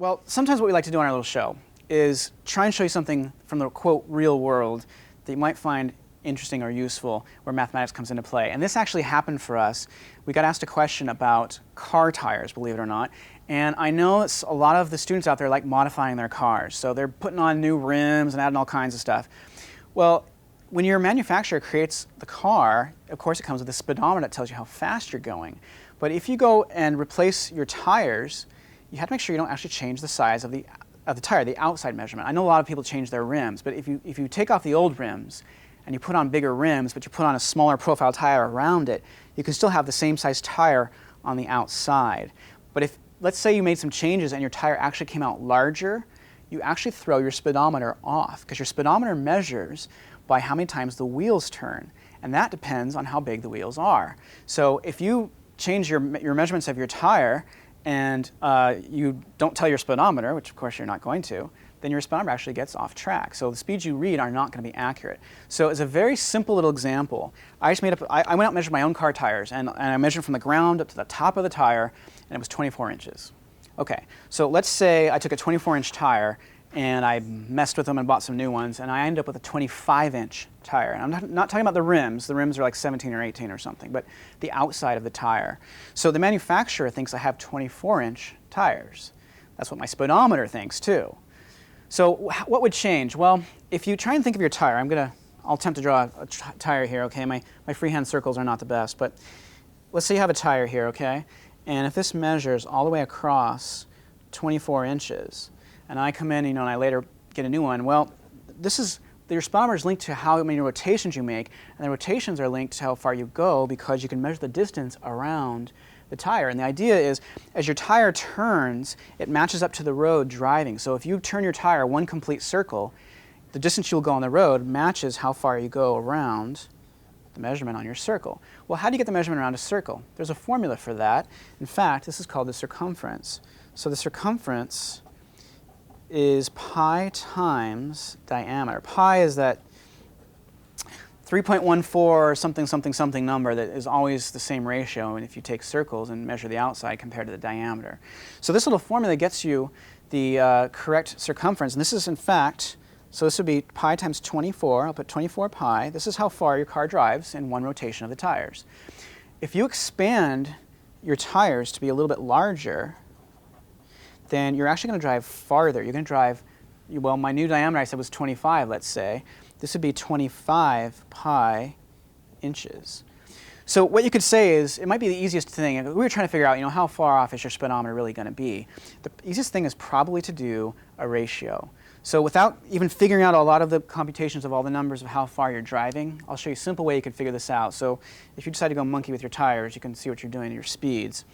Well, sometimes what we like to do on our little show is try and show you something from the, quote, real world that you might find interesting or useful where mathematics comes into play. And this actually happened for us. We got asked a question about car tires, believe it or not. And I know that a lot of the students out there like modifying their cars. So they're putting on new rims and adding all kinds of stuff. Well, when your manufacturer creates the car, of course it comes with a speedometer that tells you how fast you're going. But if you go and replace your tires, you have to make sure you don't actually change the size of the tire, the outside measurement. I know a lot of people change their rims, but if you take off the old rims and you put on bigger rims, but you put on a smaller profile tire around it, you can still have the same size tire on the outside. But if, let's say you made some changes and your tire actually came out larger, you actually throw your speedometer off, because your speedometer measures by how many times the wheels turn, and that depends on how big the wheels are. So if you change your measurements of your tire and you don't tell your speedometer, which of course you're not going to, then your speedometer actually gets off track. So the speeds you read are not going to be accurate. So as a very simple little example, I went out and measured my own car tires, and I measured from the ground up to the top of the tire, and it was 24 inches. Okay, so let's say I took a 24-inch tire and I messed with them and bought some new ones, and I ended up with a 25-inch tire. And I'm not talking about the rims. The rims are like 17 or 18 or something, but the outside of the tire. So the manufacturer thinks I have 24-inch tires. That's what my speedometer thinks too. So what would change? Well, if you try and think of your tire, I'll attempt to draw a tire here, okay? My freehand circles are not the best, but let's say you have a tire here, okay? And if this measures all the way across 24 inches, and I come in, and I later get a new one, well, your speedometer is linked to how many rotations you make, and the rotations are linked to how far you go, because you can measure the distance around the tire. And the idea is, as your tire turns, it matches up to the road driving. So if you turn your tire one complete circle, the distance you'll go on the road matches how far you go around the measurement on your circle. Well, how do you get the measurement around a circle? There's a formula for that. In fact, this is called the circumference. So the circumference is pi times diameter. Pi is that 3.14 something something something number that is always the same ratio, and if you take circles and measure the outside compared to the diameter. So this little formula gets you the correct circumference, and this is in fact, so this would be pi times 24. I'll put 24 pi. This is how far your car drives in one rotation of the tires. If you expand your tires to be a little bit larger, then you're actually going to drive farther. You're going to drive, well, my new diameter I said was 25, let's say. This would be 25 pi inches. So what you could say is, it might be the easiest thing, if we were trying to figure out, how far off is your speedometer really going to be. The easiest thing is probably to do a ratio. So without even figuring out a lot of the computations of all the numbers of how far you're driving, I'll show you a simple way you can figure this out. So if you decide to go monkey with your tires, you can see what you're doing at your speeds.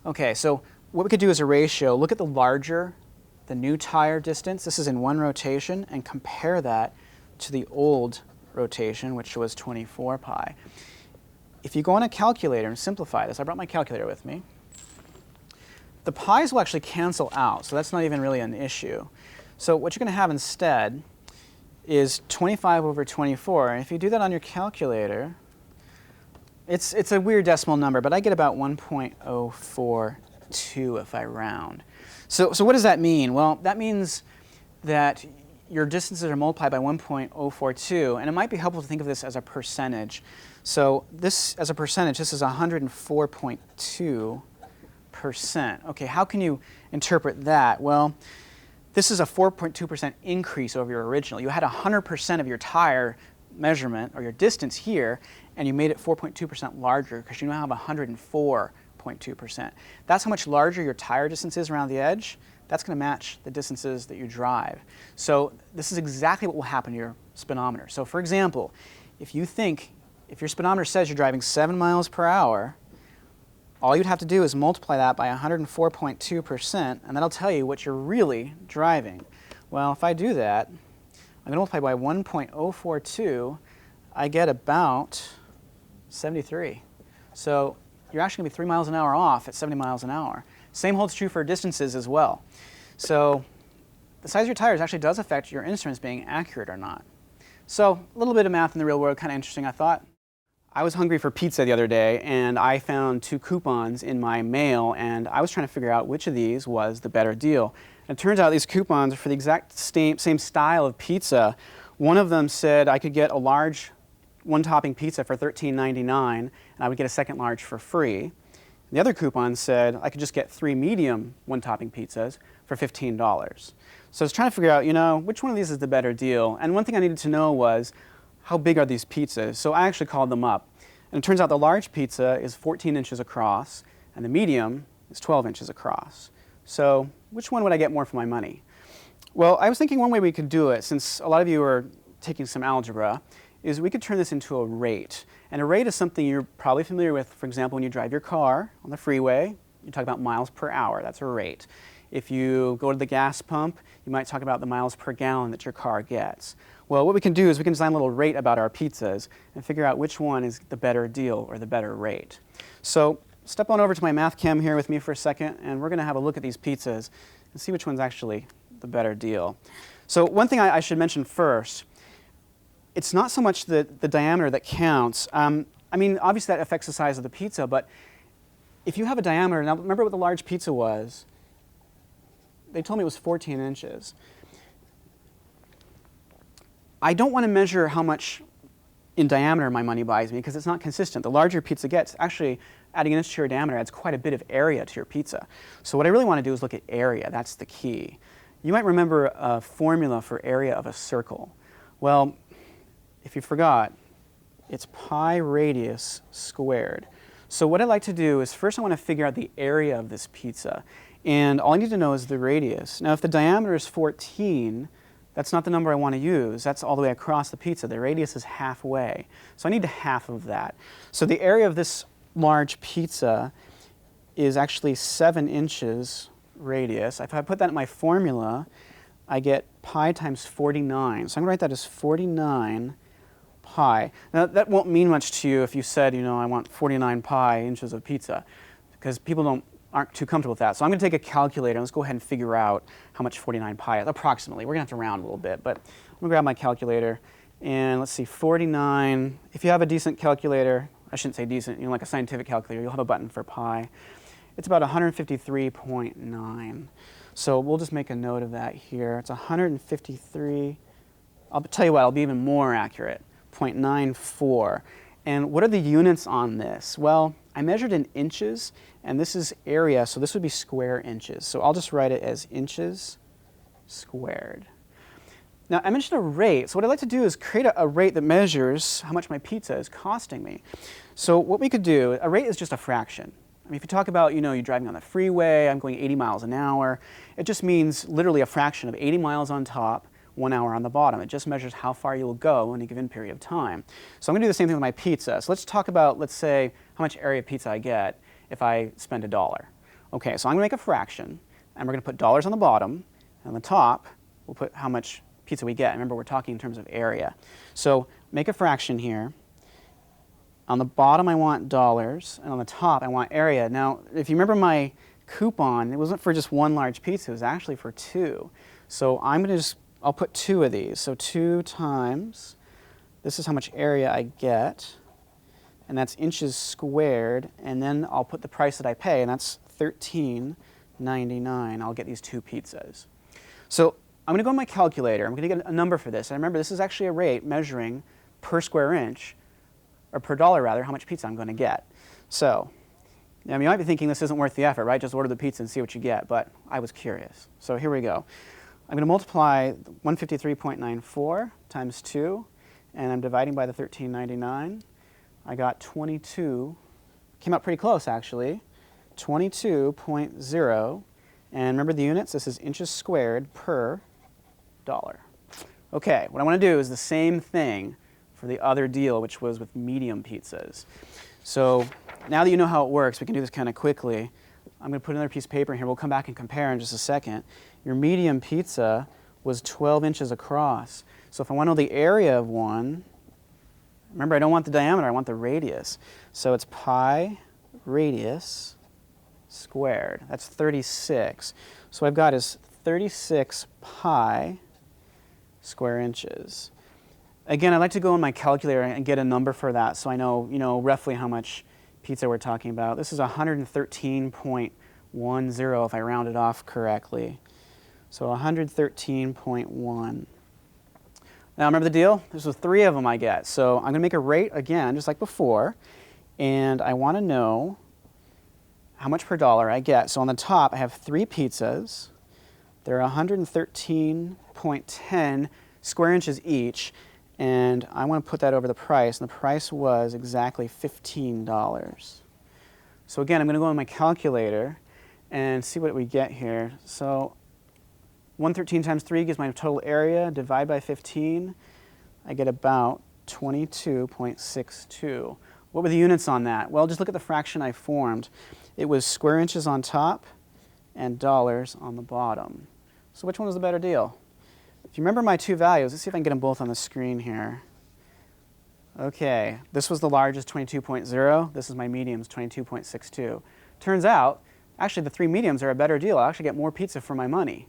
Okay, so what we could do is a ratio. Look at the new tire distance. This is in one rotation, and compare that to the old rotation, which was 24 pi. If you go on a calculator and simplify this, I brought my calculator with me, the pi's will actually cancel out, so that's not even really an issue. So what you're going to have instead is 25 over 24, and if you do that on your calculator, it's a weird decimal number, but I get about 1.042 if I round. So what does that mean? Well, that means that your distances are multiplied by 1.042, and it might be helpful to think of this as a percentage. So this, as a percentage, this is 104.2%. Okay, how can you interpret that? Well, this is a 4.2% increase over your original. You had 100% of your tire measurement, or your distance here, and you made it 4.2% larger, because you now have 104.2%. That's how much larger your tire distance is around the edge. That's going to match the distances that you drive. So this is exactly what will happen to your speedometer. So for example, if your speedometer says you're driving 7 miles per hour, all you'd have to do is multiply that by 104.2%, and that'll tell you what you're really driving. Well, if I do that, I'm going to multiply by 1.042, I get about 73. So you're actually going to be 3 miles an hour off at 70 miles an hour. Same holds true for distances as well. So the size of your tires actually does affect your instruments being accurate or not. So a little bit of math in the real world, kind of interesting, I thought. I was hungry for pizza the other day, and I found 2 coupons in my mail, and I was trying to figure out which of these was the better deal. And it turns out these coupons are for the exact same style of pizza. One of them said I could get a large one-topping pizza for $13.99, and I would get a second large for free. The other coupon said I could just get 3 medium one-topping pizzas for $15. So I was trying to figure out, which one of these is the better deal. And one thing I needed to know was, how big are these pizzas? So I actually called them up. And it turns out the large pizza is 14 inches across, and the medium is 12 inches across. So which one would I get more for my money? Well, I was thinking one way we could do it, since a lot of you are taking some algebra, is we could turn this into a rate. And a rate is something you're probably familiar with. For example, when you drive your car on the freeway, you talk about miles per hour. That's a rate. If you go to the gas pump, you might talk about the miles per gallon that your car gets. Well, what we can do is we can design a little rate about our pizzas and figure out which one is the better deal or the better rate. So step on over to my math chem here with me for a second, and we're going to have a look at these pizzas and see which one's actually the better deal. So one thing I should mention first, it's not so much the diameter that counts. I mean, obviously that affects the size of the pizza, but if you have a diameter, now remember what the large pizza was. They told me it was 14 inches. I don't want to measure how much in diameter my money buys me because it's not consistent. The larger pizza gets, actually adding an inch to your diameter adds quite a bit of area to your pizza. So what I really want to do is look at area. That's the key. You might remember a formula for area of a circle. Well, if you forgot, it's pi radius squared. So what I'd like to do is first I want to figure out the area of this pizza. And all I need to know is the radius. Now if the diameter is 14, that's not the number I want to use. That's all the way across the pizza. The radius is halfway. So I need half of that. So the area of this large pizza is actually 7 inches radius. If I put that in my formula, I get pi times 49. So I'm going to write that as 49 pi. Now that won't mean much to you if you said, I want 49 pi inches of pizza, because people aren't too comfortable with that. So I'm going to take a calculator and let's go ahead and figure out how much 49 pi is, approximately. We're going to have to round a little bit, but I'm going to grab my calculator and let's see, 49. If you have a decent calculator, I shouldn't say decent, like a scientific calculator, you'll have a button for pi. It's about 153.9. So we'll just make a note of that here. It's 153, I'll tell you what, I'll be even more accurate, 0.94. And what are the units on this? Well, I measured in inches, and this is area, so this would be square inches. So I'll just write it as inches squared. Now, I mentioned a rate. So what I'd like to do is create a rate that measures how much my pizza is costing me. So what we could do, a rate is just a fraction. I mean, if you talk about, you're driving on the freeway, I'm going 80 miles an hour, it just means literally a fraction of 80 miles on top, 1 hour on the bottom. It just measures how far you'll go in a given period of time. So I'm going to do the same thing with my pizza. So let's talk about, let's say, how much area pizza I get if I spend $1. Okay, so I'm going to make a fraction, and we're going to put dollars on the bottom, and on the top, we'll put how much pizza we get. Remember, we're talking in terms of area. So make a fraction here. On the bottom, I want dollars, and on the top, I want area. Now, if you remember my coupon, it wasn't for just one large pizza, it was actually for 2. So I'll put 2 of these. So 2 times, this is how much area I get, and that's inches squared, and then I'll put the price that I pay, and that's $13.99. I'll get these 2 pizzas. So I'm going to go on my calculator. I'm going to get a number for this. And remember, this is actually a rate measuring per square inch, or per dollar rather, how much pizza I'm going to get. So, you might be thinking this isn't worth the effort, right? Just order the pizza and see what you get, but I was curious. So here we go. I'm going to multiply 153.94 times 2, and I'm dividing by the $13.99. I got 22, came out pretty close actually, 22.0, and remember the units, this is inches squared per dollar. Okay, what I want to do is the same thing for the other deal, which was with medium pizzas. So now that you know how it works, we can do this kind of quickly. I'm going to put another piece of paper in here. We'll come back and compare in just a second. Your medium pizza was 12 inches across. So if I want to know the area of one, remember I don't want the diameter, I want the radius. So it's pi radius squared. That's 36. So what I've got is 36 pi square inches. Again, I'd like to go in my calculator and get a number for that so I know, roughly how much pizza we're talking about. This is 113.10 if I round it off correctly. So 113.1. Now remember the deal? There's 3 of them I get. So I'm going to make a rate again, just like before. And I want to know how much per dollar I get. So on the top, I have 3 pizzas. They're 113.10 square inches each. And I want to put that over the price. And the price was exactly $15. So again, I'm going to go on my calculator and see what we get here. So 113 times 3 gives my total area. Divide by 15. I get about 22.62. What were the units on that? Well, just look at the fraction I formed. It was square inches on top and dollars on the bottom. So which one was the better deal? If you remember my 2 values, let's see if I can get them both on the screen here. Okay, this was the largest, 22.0. This is my mediums, 22.62. Turns out, actually the 3 mediums are a better deal. I actually get more pizza for my money.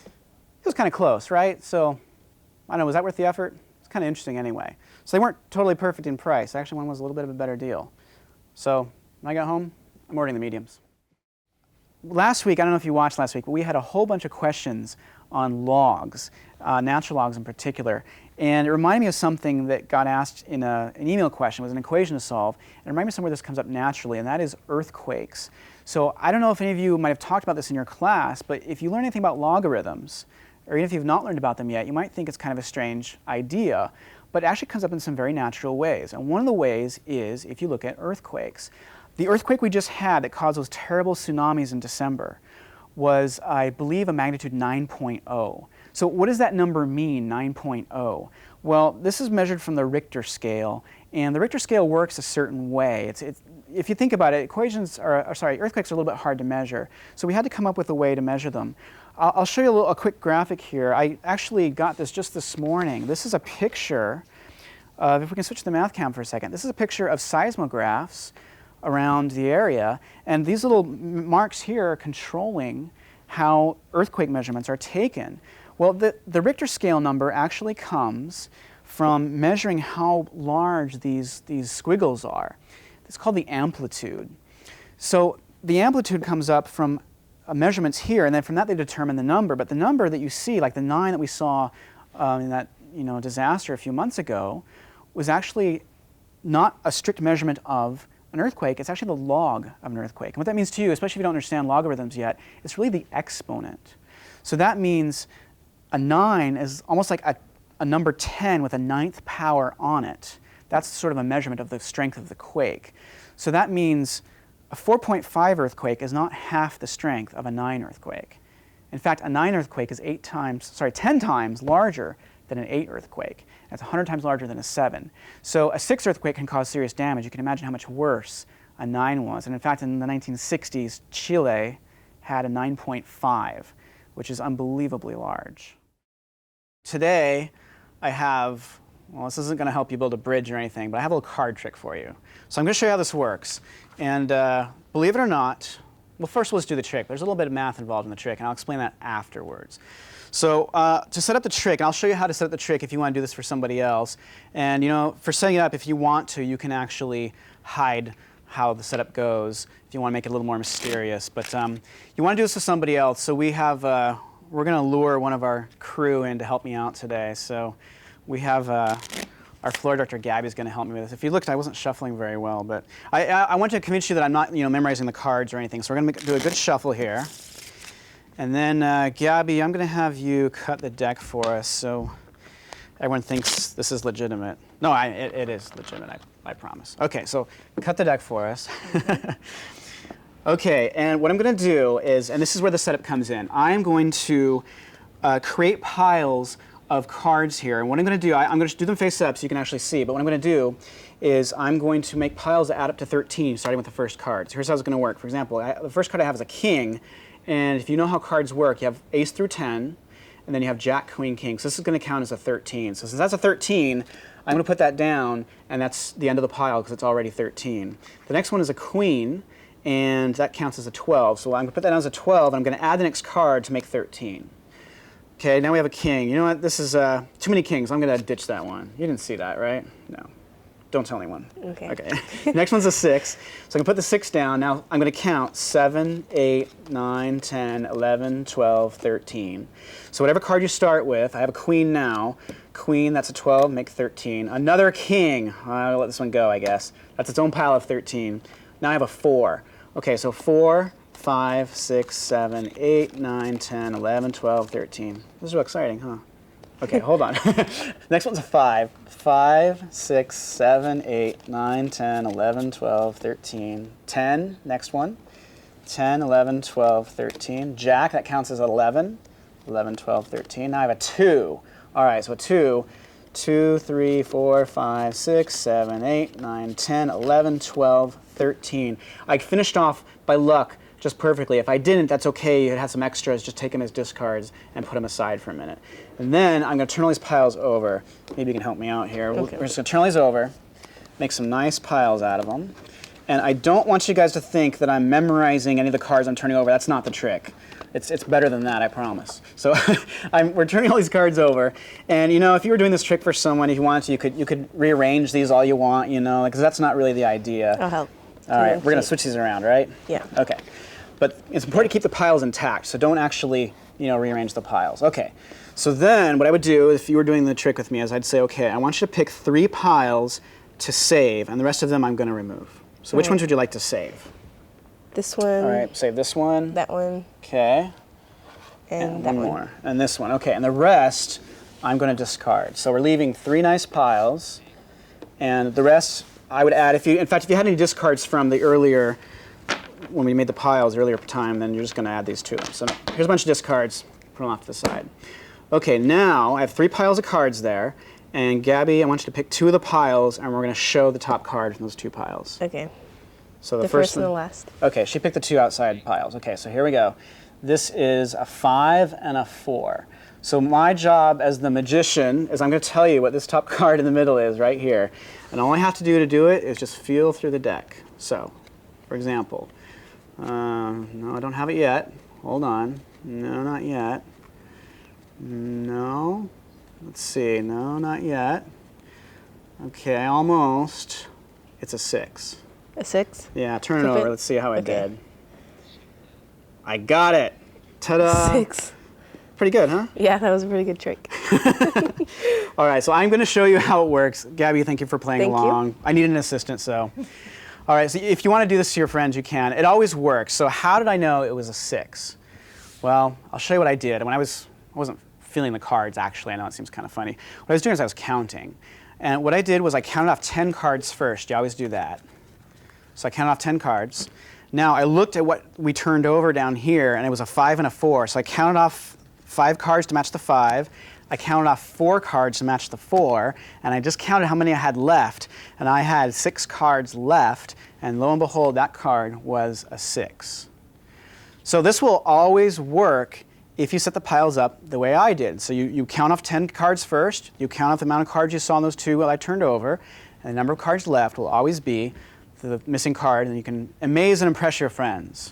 It was kind of close, right? So, I don't know, was that worth the effort? It's kind of interesting anyway. So they weren't totally perfect in price. Actually, one was a little bit of a better deal. So when I got home, I'm ordering the mediums. Last week, I don't know if you watched last week, but we had a whole bunch of questions on logs, natural logs in particular. And it reminded me of something that got asked in an email question. It was an equation to solve. And it reminded me of somewhere this comes up naturally, and that is earthquakes. So I don't know if any of you might have talked about this in your class, but if you learn anything about logarithms, or even if you've not learned about them yet, you might think it's kind of a strange idea, but it actually comes up in some very natural ways. And one of the ways is if you look at earthquakes. The earthquake we just had that caused those terrible tsunamis in December was, I believe, a magnitude 9.0. So what does that number mean, 9.0? Well, this is measured from the Richter scale, and the Richter scale works a certain way. If you think about it, earthquakes are a little bit hard to measure. So we had to come up with a way to measure them. I'll show you a quick graphic here. I actually got this just this morning. This is a picture of, if we can switch to the math cam for a second, this is a picture of seismographs around the area, and these little marks here are controlling how earthquake measurements are taken. Well, the Richter scale number actually comes from measuring how large these squiggles are. It's called the amplitude. So the amplitude comes up from measurements here, and then from that they determine the number. But the number that you see, like the 9 that we saw in that disaster a few months ago, was actually not a strict measurement of an earthquake. It's actually the log of an earthquake. And what that means to you, especially if you don't understand logarithms yet, it's really the exponent. So that means a 9 is almost like a number 10 with a 9th power on it. That's sort of a measurement of the strength of the quake. So that means a 4.5 earthquake is not half the strength of a 9 earthquake. In fact, a 9 earthquake is 10 times larger than an 8 earthquake. That's 100 times larger than a 7. So a 6 earthquake can cause serious damage. You can imagine how much worse a 9 was. And in fact, in the 1960s, Chile had a 9.5, which is unbelievably large. Today, I have, well, this isn't going to help you build a bridge or anything, but I have a little card trick for you. So I'm going to show you how this works. And believe it or not, well, first let's do the trick. There's a little bit of math involved in the trick, and I'll explain that afterwards. So to set up the trick, and I'll show you how to set up the trick if you want to do this for somebody else. And for setting it up, if you want to, you can actually hide how the setup goes if you want to make it a little more mysterious. But you want to do this with somebody else. So we have, we're going to lure one of our crew in to help me out today. So we have our floor director, Gabby, is going to help me with this. If you looked, I wasn't shuffling very well, but I want to convince you that I'm not memorizing the cards or anything. So we're going to do a good shuffle here. And then, Gabby, I'm going to have you cut the deck for us so everyone thinks this is legitimate. No, it is legitimate, I promise. Okay, so cut the deck for us. Okay, and what I'm going to do is, and this is where the setup comes in, I'm going to create piles of cards here. And what I'm going to do, I'm going to do them face up so you can actually see, but what I'm going to do is I'm going to make piles that add up to 13, starting with the first card. So here's how it's going to work. For example, the first card I have is a king. And if you know how cards work, you have ace through 10, and then you have jack, queen, king. So this is going to count as a 13. So since that's a 13, I'm going to put that down, and that's the end of the pile because it's already 13. The next one is a queen, and that counts as a 12. So I'm going to put that down as a 12, and I'm going to add the next card to make 13. Okay, now we have a king. You know what? This is too many kings. I'm going to ditch that one. You didn't see that, right? No. Don't tell anyone. Okay. Okay. Next one's a 6. So I can put the 6 down. Now I'm going to count 7, 8, 9, 10, 11, 12, 13. So whatever card you start with, I have a queen now. Queen, that's a 12, make 13. Another king. I'll let this one go, I guess. That's its own pile of 13. Now I have a 4. Okay, so 4, 5, 6, 7, 8, 9, 10, 11, 12, 13. This is real exciting, huh? Okay, hold on. Next one's a 5. 5, 6, 7, 8, 9, 10, 11, 12, 13. 10, next one. 10, 11, 12, 13. Jack, that counts as 11. 11, 12, 13. Now I have a 2. All right, so a 2. 2, 3, 4, 5, 6, 7, 8, 9, 10, 11, 12, 13. I finished off by luck just perfectly. If I didn't, that's okay. You had some extras. Just take them as discards and put them aside for a minute. And then I'm going to turn all these piles over. Maybe you can help me out here. Okay. We're just going to turn all these over, make some nice piles out of them. And I don't want you guys to think that I'm memorizing any of the cards I'm turning over. That's not the trick. It's better than that, I promise. So we're turning all these cards over, and if you were doing this trick for someone, if you wanted to, you could rearrange these all you want, because that's not really the idea. I'll help. All right, we're gonna switch these around, right? Yeah. Okay, but it's important to keep the piles intact, so don't actually, rearrange the piles. Okay, so then what I would do if you were doing the trick with me is I'd say, okay, I want you to pick 3 piles to save, and the rest of them I'm gonna remove. So which ones would you like to save? This one. All right, save this one. That one. Okay. And one more. And this one. Okay, and the rest I'm going to discard. So we're leaving 3 nice piles, and the rest I would add. If you had any discards from the earlier, when we made the piles earlier time, then you're just going to add these to them. So here's a bunch of discards. Put them off to the side. Okay, now I have 3 piles of cards there, and Gabby, I want you to pick 2 of the piles, and we're going to show the top card from those 2 piles. Okay. So the first and the last. Okay, she picked the 2 outside piles. Okay, so here we go. This is a 5 and a 4. So my job as the magician is I'm going to tell you what this top card in the middle is right here. And all I have to do it is just feel through the deck. So, for example, no, I don't have it yet. Hold on. No, not yet. No. Let's see. No, not yet. Okay, almost. It's a 6. A 6? Yeah, turn it over. Let's see how I did. I got it. Ta-da. 6. Pretty good, huh? Yeah, that was a pretty good trick. All right, so I'm going to show you how it works. Gabby, thank you for playing along. You. I need an assistant, so. All right, so if you want to do this to your friends, you can. It always works. So how did I know it was a 6? Well, I'll show you what I did. When I wasn't feeling the cards, actually. I know it seems kind of funny. What I was doing is I was counting. And what I did was I counted off 10 cards first. You always do that. So I counted off 10 cards. Now I looked at what we turned over down here, and it was a 5 and a 4. So I counted off 5 cards to match the 5. I counted off 4 cards to match the 4, and I just counted how many I had left, and I had 6 cards left, and lo and behold, that card was a 6. So this will always work if you set the piles up the way I did. So you count off 10 cards first, you count off the amount of cards you saw in those 2 that I turned over, and the number of cards left will always be the missing card, and you can amaze and impress your friends.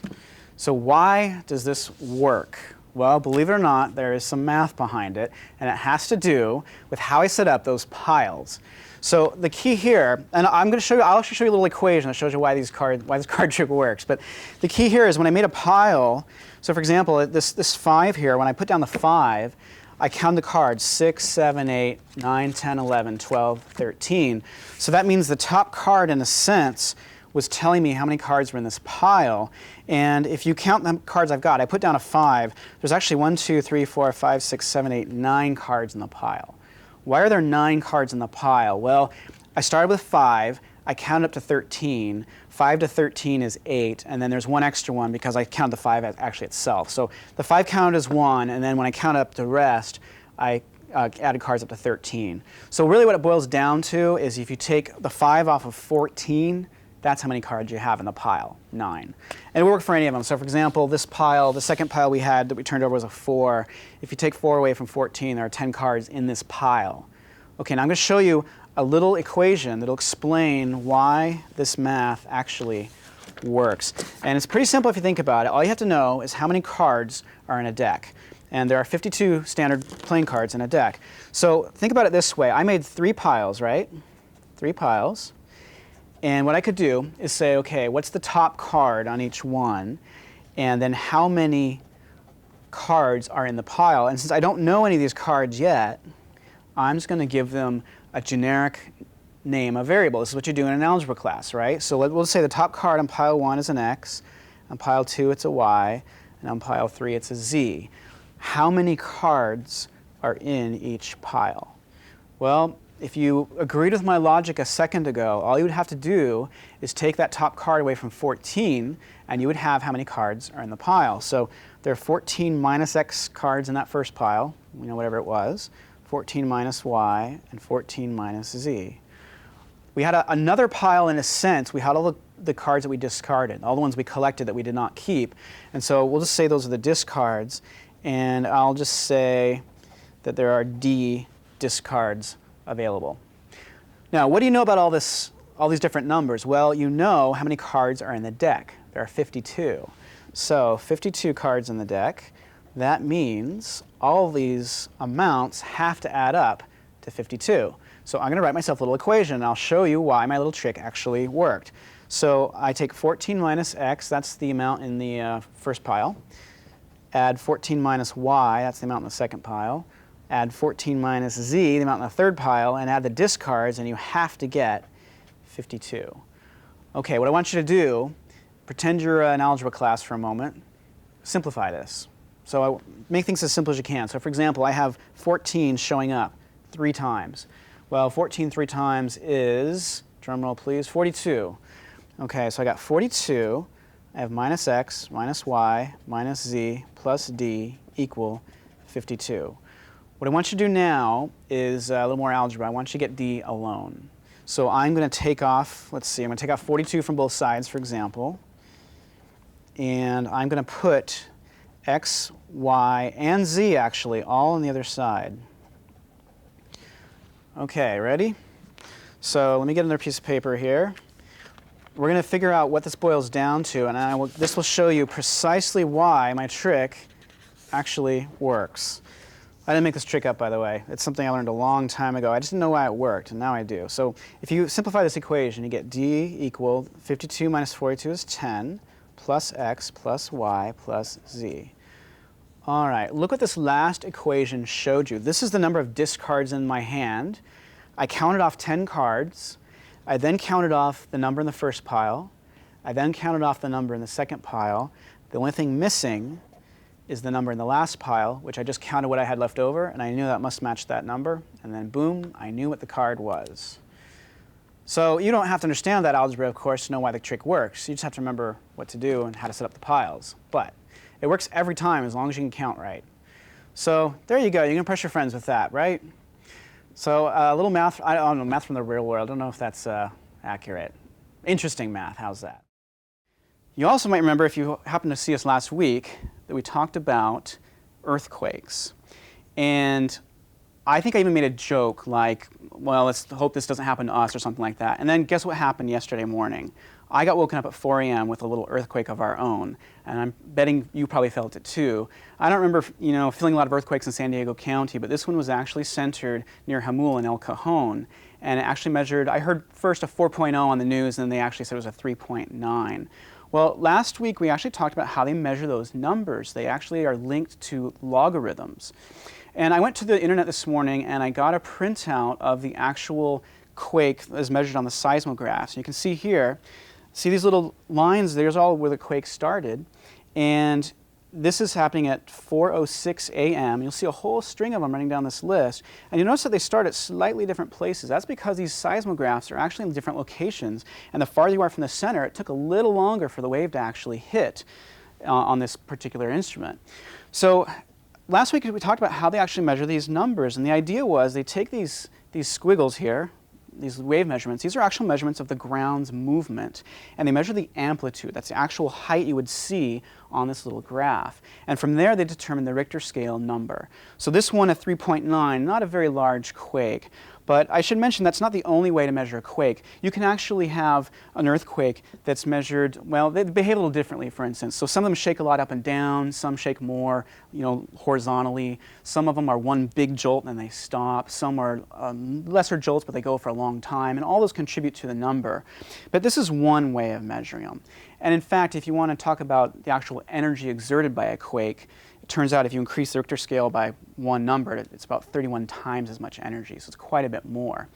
So why does this work? Well, believe it or not, there is some math behind it, and it has to do with how I set up those piles. So the key here, and I'll actually show you a little equation that shows you why this card trick works. But the key here is when I made a pile, so for example, this 5 here, when I put down the 5, I count the cards 6, 7, 8, 9, 10, 11, 12, 13. So that means the top card, in a sense, was telling me how many cards were in this pile. And if you count the cards I've got, I put down a 5. There's actually 1, 2, 3, 4, 5, 6, 7, 8, 9 cards in the pile. Why are there 9 cards in the pile? Well, I started with 5. I counted up to 13. 5 to 13 is 8, and then there's 1 extra one because I counted the 5 as actually itself. So the 5 counted as 1, and then when I counted up the rest, I added cards up to 13. So really what it boils down to is if you take the 5 off of 14, that's how many cards you have in the pile, 9. And it will work for any of them. So for example, this pile, the second pile we had that we turned over was a 4. If you take 4 away from 14, there are 10 cards in this pile. Okay, now I'm going to show you a little equation that will explain why this math actually works. And it's pretty simple if you think about it. All you have to know is how many cards are in a deck. And there are 52 standard playing cards in a deck. So think about it this way. I made 3 piles, right? 3 piles. And what I could do is say, okay, what's the top card on each one? And then how many cards are in the pile? And since I don't know any of these cards yet, I'm just going to give them a generic name, a variable. This is what you do in an algebra class, right? So we'll say the top card on pile 1 is an x, on pile 2 it's a y, and on pile 3 it's a z. How many cards are in each pile? Well, if you agreed with my logic a second ago, all you would have to do is take that top card away from 14, and you would have how many cards are in the pile. So there are 14 minus x cards in that first pile, whatever it was, 14 minus y, and 14 minus z. We had another pile in a sense. We had all the cards that we discarded, all the ones we collected that we did not keep. And so we'll just say those are the discards, and I'll just say that there are d discards available. Now, what do you know about all these different numbers? Well, you know how many cards are in the deck. There are 52. So 52 cards in the deck. That means all these amounts have to add up to 52. So I'm going to write myself a little equation, and I'll show you why my little trick actually worked. So I take 14 minus x, that's the amount in the first pile. Add 14 minus y, that's the amount in the second pile. Add 14 minus z, the amount in the third pile, and add the discards, and you have to get 52. Okay, what I want you to do, pretend you're an algebra class for a moment. Simplify this. So make things as simple as you can. So for example, I have 14 showing up 3 times. Well, 14 3 times is, drum roll please, 42. Okay, so I got 42. I have minus x, minus y, minus z, plus d equal 52. What I want you to do now is a little more algebra. I want you to get d alone. So I'm going to take off, let's see, I'm going to take off 42 from both sides, for example. And I'm going to put x, y, and z, actually, all on the other side. Okay, ready? So let me get another piece of paper here. We're going to figure out what this boils down to, and this will show you precisely why my trick actually works. I didn't make this trick up, by the way. It's something I learned a long time ago. I just didn't know why it worked, and now I do. So if you simplify this equation, you get d equal 52 minus 42 is 10, plus x plus y plus z. All right, look what this last equation showed you. This is the number of discards in my hand. I counted off 10 cards. I then counted off the number in the first pile. I then counted off the number in the second pile. The only thing missing is the number in the last pile, which I just counted what I had left over, and I knew that must match that number. And then boom, I knew what the card was. So you don't have to understand that algebra, of course, to know why the trick works. You just have to remember what to do and how to set up the piles. But it works every time as long as you can count right. So there you go. You can impress your friends with that, right? So a little math, I don't know, math from the real world. I don't know if that's accurate. Interesting math. How's that? You also might remember, if you happened to see us last week, that we talked about earthquakes. And I think I even made a joke like, well, let's hope this doesn't happen to us or something like that. And then guess what happened yesterday morning? I got woken up at 4 a.m. with a little earthquake of our own, and I'm betting you probably felt it too. I don't remember, feeling a lot of earthquakes in San Diego County, but this one was actually centered near Jamul in El Cajon, and it actually measured, I heard first a 4.0 on the news, and then they actually said it was a 3.9. Well, last week we actually talked about how they measure those numbers. They actually are linked to logarithms. And I went to the internet this morning and I got a printout of the actual quake as measured on the seismographs. And you can see here, see these little lines, there's all where the quake started. And this is happening at 4:06 a.m. You'll see a whole string of them running down this list. And you'll notice that they start at slightly different places. That's because these seismographs are actually in different locations. And the farther you are from the center, it took a little longer for the wave to actually hit on this particular instrument. So last week we talked about how they actually measure these numbers. And the idea was they take these squiggles here, these wave measurements, these are actual measurements of the ground's movement. And they measure the amplitude. That's the actual height you would see on this little graph. And from there, they determine the Richter scale number. So this one at 3.9, not a very large quake. But I should mention that's not the only way to measure a quake. You can actually have an earthquake that's measured, well, they behave a little differently, for instance. So some of them shake a lot up and down, some shake more, horizontally. Some of them are one big jolt and then they stop. Some are lesser jolts, but they go for a long time. And all those contribute to the number. But this is one way of measuring them. And in fact, if you want to talk about the actual energy exerted by a quake, it turns out if you increase the Richter scale by one number, it's about 31 times as much energy, so it's quite a bit more.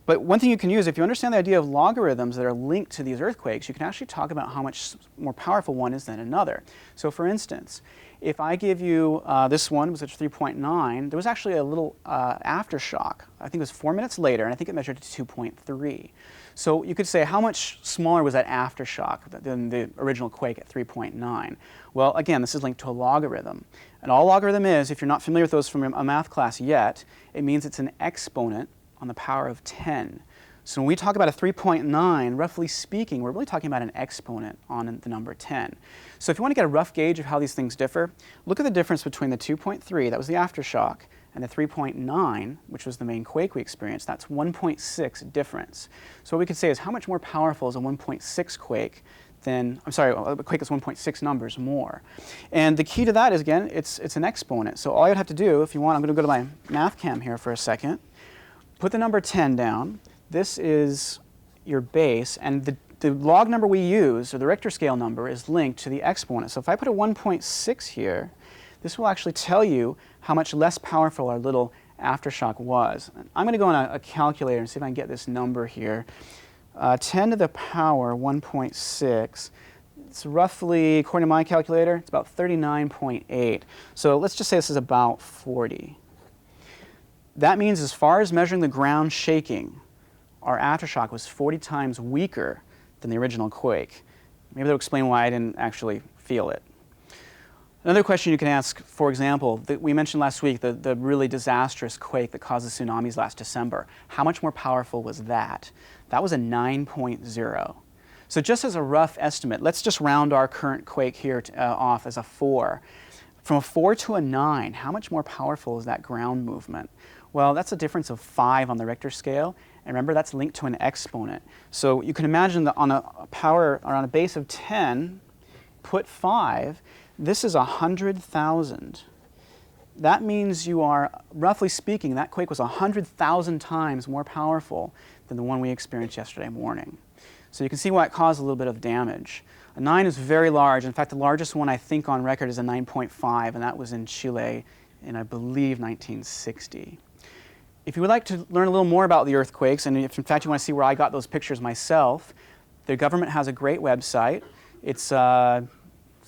But one thing you can use, if you understand the idea of logarithms that are linked to these earthquakes, you can actually talk about how much more powerful one is than another. So for instance, if I give you this one, was at 3.9, there was actually a little aftershock. I think it was 4 minutes later, and I think it measured to 2.3. So you could say, how much smaller was that aftershock than the original quake at 3.9? Well, again, this is linked to a logarithm. And all logarithm is, if you're not familiar with those from a math class yet, it means it's an exponent on the power of 10. So when we talk about a 3.9, roughly speaking, we're really talking about an exponent on the number 10. So if you want to get a rough gauge of how these things differ, look at the difference between the 2.3, that was the aftershock, and the 3.9, which was the main quake we experienced. That's 1.6 difference. So what we could say is how much more powerful is a 1.6 quake than, I'm sorry, a quake is 1.6 numbers more. And the key to that is, again, it's an exponent. So all you'd have to do, if you want, I'm going to go to my math cam here for a second, put the number 10 down. This is your base, and the log number we use, or the Richter scale number, is linked to the exponent. So if I put a 1.6 here, this will actually tell you how much less powerful our little aftershock was. I'm going to go on a calculator and see if I can get this number here. 10 to the power 1.6. It's roughly, according to my calculator, it's about 39.8. So let's just say this is about 40. That means as far as measuring the ground shaking, our aftershock was 40 times weaker than the original quake. Maybe that'll explain why I didn't actually feel it. Another question you can ask, for example, that we mentioned last week, the really disastrous quake that caused the tsunamis last December. How much more powerful was that? That was a 9.0. So just as a rough estimate, let's just round our current quake here off as a 4. From a 4 to a 9, how much more powerful is that ground movement? Well, that's a difference of 5 on the Richter scale. And remember, that's linked to an exponent. So you can imagine that on a power, or on a base of 10, put 5, this is 100,000. That means you are, roughly speaking, that quake was 100,000 times more powerful than the one we experienced yesterday morning. So you can see why it caused a little bit of damage. A 9 is very large. In fact, the largest one I think on record is a 9.5, and that was in Chile in, I believe, 1960. If you would like to learn a little more about the earthquakes, and if in fact you want to see where I got those pictures myself, the government has a great website. It's, see if I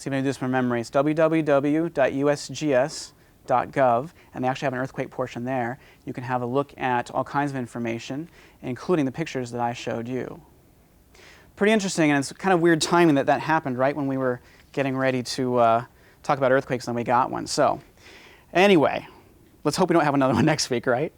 can do this from memory, it's www.usgs.gov, and they actually have an earthquake portion there. You can have a look at all kinds of information, including the pictures that I showed you. Pretty interesting, and it's kind of weird timing that happened right when we were getting ready to talk about earthquakes, and we got one. So anyway, let's hope we don't have another one next week, right?